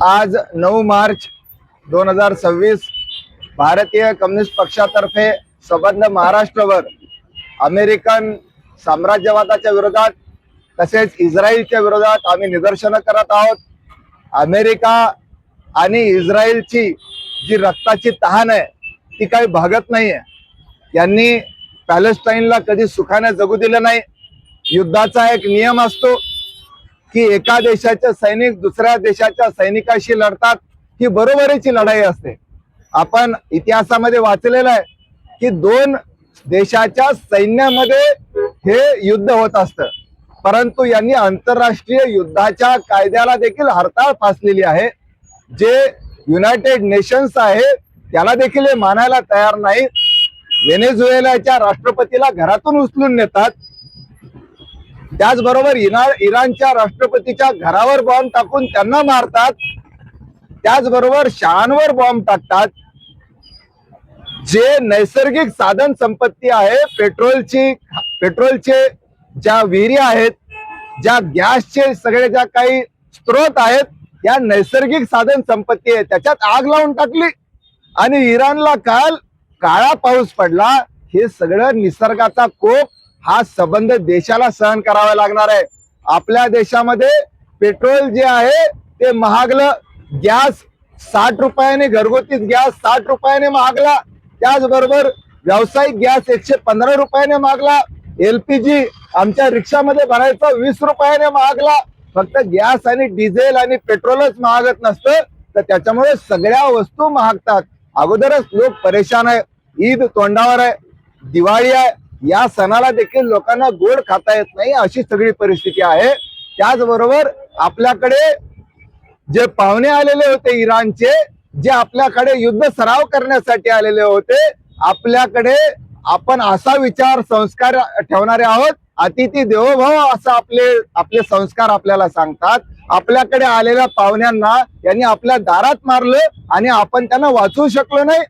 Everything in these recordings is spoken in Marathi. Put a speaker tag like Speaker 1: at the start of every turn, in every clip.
Speaker 1: आज 9 मार्च 2026 भारतीय कम्युनिस्ट पक्षातर्फे संबंध महाराष्ट्रवर अमेरिकन साम्राज्यवादाच्या विरोधात तसेच इस्रायलच्या विरोधात आम्ही निदर्शनं करत आहोत। अमेरिका आणि इस्रायलची जी रक्ताची तहान आहे ती काही भागत नाहीये। यांनी पॅलेस्टाईनला कधी सुखाने जगू दिलं नाही। युद्धाचा एक नियम असतो की एका देशाचे सैनिक दुसऱ्या देशाच्या सैनिकाशी लढतात, ही बरोबरीची लढाई असते। आपण इतिहासामध्ये वाचलेलं आहे की दोन देशाच्या सैन्यामध्ये हे युद्ध होत असतं, परंतु यांनी आंतरराष्ट्रीय युद्धाच्या कायद्याला देखील हरताळ फासलेली आहे। जे युनायटेड नेशन्स आहे त्याला देखील हे मानायला तयार नाही। व्हेनेझुएलाच्या राष्ट्रपतीला घरातून उचलून नेतात, त्याचबरोबर इराणच्या राष्ट्रपतीच्या घरावर बॉम्ब टाकून त्यांना मारतात, त्याचबरोबर शाळांवर बॉम्ब टाकतात। जे नैसर्गिक साधन संपत्ती आहे, पेट्रोलचे ज्या विहिरी आहेत, ज्या गॅसचे सगळे ज्या काही स्त्रोत आहेत, या नैसर्गिक साधन संपत्ती आहे, त्याच्यात आग लावून टाकली आणि इराणला काल काळा पाऊस पडला। हे सगळं निसर्गाचा कोप हा संबंध देशाला सहन करावा लागणार आहे। आपल्या देशामध्ये पेट्रोल जे आहे ते महागलं, गॅस 60 रुपयाने, घरगुती गॅस 60 रुपयाने महागला, त्याचबरोबर व्यावसायिक गॅस 115 रुपयाने महागला, LPG आमच्या रिक्षामध्ये भरायचा 20 रुपयाने महागला। फक्त गॅस आणि डिझेल आणि पेट्रोलच महागत नसतं तर त्याच्यामुळे सगळ्या वस्तू महागतात। अगोदरच लोक परेशान आहे, ईद तोंडावर आहे, दिवाळी आहे, या सणाला देखील लोकांना गोड खाता येत नाही, अशी सगळी परिस्थिती आहे। त्याचबरोबर आपल्याकडे जे पाहुणे आलेले होते इराणचे, जे आपल्याकडे युद्ध सराव करण्यासाठी आलेले होते, आपल्याकडे आपण असा विचार संस्कार ठेवणारे आहोत, अतिथी देवो भव असं आपले संस्कार आपल्याला सांगतात। आपल्याकडे आलेल्या पाहुण्यांना यांनी आपल्या दारात मारलं आणि आपण त्यांना वाचवू शकलो नाही।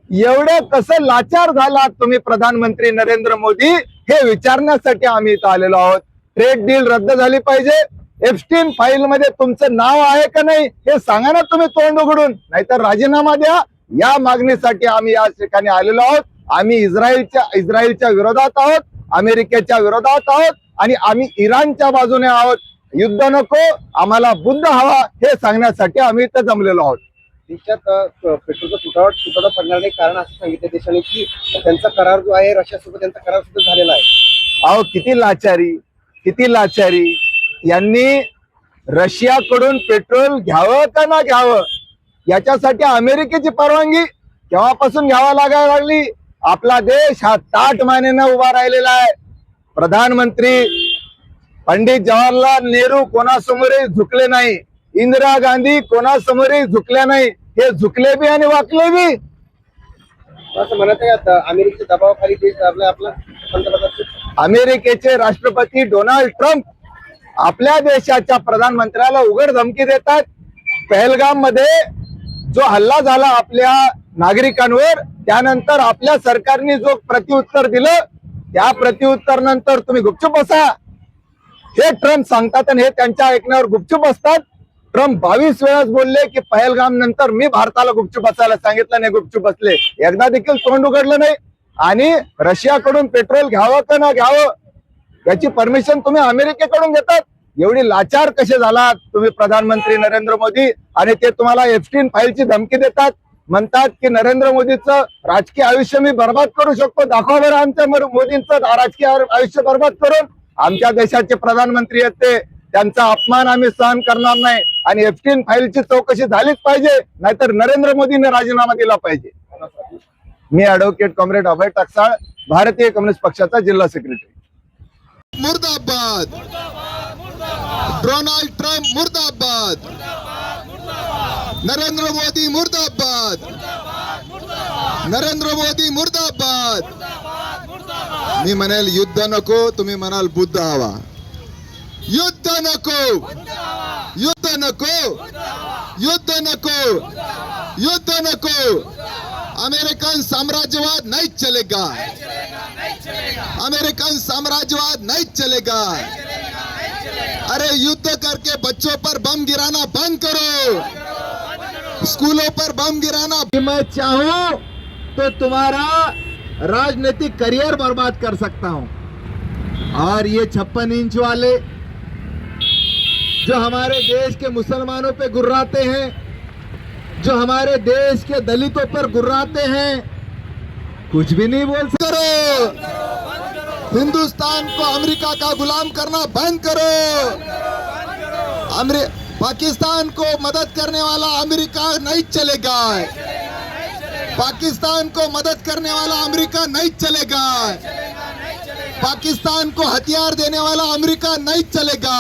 Speaker 1: एवढं कसं लाचार झालात तुम्ही प्रधानमंत्री नरेंद्र मोदी, हे विचारण्यासाठी आम्ही इथं आलेलो आहोत। ट्रेड डील रद्द झाली पाहिजे। एप्स्टीन फाईल मध्ये तुमचं नाव आहे का नाही हे सांगा ना तुम्ही तोंड उघडून, नाहीतर राजीनामा द्या। या मागणीसाठी आम्ही या ठिकाणी आलेलो आहोत। आम्ही इस्रायलच्या विरोधात आहोत, अमेरिकेच्या विरोधात आहोत आणि आम्ही इराणच्या बाजूने आहोत। युद्ध नको, आम्हाला बुद्ध हवा, हे सांगण्यासाठी आम्ही इथं जमलेलो आहोत।
Speaker 2: देशात पेट्रोलचा तुटवडा पडणार नाही, कारण असं सांगितलं देशाने की त्यांचा करार जो आहे रशियासोबत, त्यांचा करार सुद्धा झालेला आहे।
Speaker 1: अहो किती लाचारी। यांनी रशियाकडून पेट्रोल घ्यावं का ना घ्यावं याच्यासाठी अमेरिकेची परवानगी केव्हापासून घ्यावा लागायला लागली। आपला देश हा ताठ मानेनं उभा राहिलेला आहे। प्रधानमंत्री पंडित जवाहरलाल नेहरू कोणासमोरही झुकले नाही, इंदिरा गांधी कोणासमोरही झुकल्या नाही, हे झुकले बी आणि वाकले बी।
Speaker 2: असं म्हणत आहे अमेरिकेच्या दबावाखाली देश आपला पंतप्रधान
Speaker 1: अमेरिकेचे राष्ट्रपती डोनाल्ड ट्रम्प आपल्या देशाच्या प्रधानमंत्र्याला उघड धमकी देतात। पहलगाम मध्ये जो हल्ला झाला आपल्या नागरिकांवर, त्यानंतर आपल्या सरकारने जो प्रत्युत्तर दिलं, त्या प्रत्युत्तर नंतर तुम्ही गुपचूप बसा, हे ट्रम्प सांगतात आणि हे त्यांच्या ऐकण्यावर गुपचूप असतात। ट्रम्प 22 वेळाच बोलले की पहलगाम नंतर मी भारताला गुपचूप बसायला सांगितलं नाही, गुपचूप बसले, एकदा देखील तोंड उघडलं नाही। आणि रशियाकडून पेट्रोल घ्यावं का न घ्यावं याची परमिशन तुम्ही अमेरिकेकडून घेतात। एवढी लाचार कसे झालात तुम्ही प्रधानमंत्री नरेंद्र मोदी, आणि ते तुम्हाला एप्स्टीन फाईलची धमकी देतात, म्हणतात की नरेंद्र मोदीचं राजकीय आयुष्य मी बर्बाद करू शकतो, दाखवा बरं आमच्या मोदींचं राजकीय आयुष्य बर्बाद करून। आमच्या देशाचे प्रधानमंत्री आहेत ते, त्यांचा अपमान आम्ही सहन करणार नाही आणि एप्स्टीन फाईलची चौकशी झालीच पाहिजे, नाहीतर नरेंद्र मोदींनी राजीनामा दिला पाहिजे। मी ॲडव्होकेट कॉम्रेड अभय टकसाळ, भारतीय कम्युनिस्ट पक्षाचा जिल्हा सेक्रेटरी।
Speaker 3: मुर्दाबाद, डोनाल्ड ट्रम्प मुर्दाबाद, नरेंद्र मोदी मुर्दाबाद, नरेंद्र मोदी मुर्दाबाद। मी म्हणेल युद्ध नको, तुम्ही म्हणाल बुद्ध हवा। युद्ध नको, युद्ध नको, युद्ध नको, युद्ध नको। अमेरिकन साम्राज्यवाद नहीं चलेगा, अमेरिकन साम्राज्यवाद नहीं चलेगा। अरे युद्ध करके बच्चों पर बम गिराना बंद करो, स्कूलों पर बम गिराना।
Speaker 1: मैं चाहूं तो तुम्हारा राजनीतिक करियर बर्बाद कर सकता हूं। और ये 56 इंच वाले जो हमारे देश के मुसलमानों पे गुर्राते हैं, जो हमारे देश के दलितों पर गुर्राते हैं, कुछ भी नहीं बोल सकते।
Speaker 3: करो, हिंदुस्तान को अमेरिका का गुलाम करना बंद करो। पाकिस्तान को मदद करने वाला अमेरिका नहीं चलेगा, पाकिस्तान को मदद करने वाला अमेरिका नहीं चलेगा, पाकिस्तान को हथियार देने वाला अमेरिका नहीं चलेगा।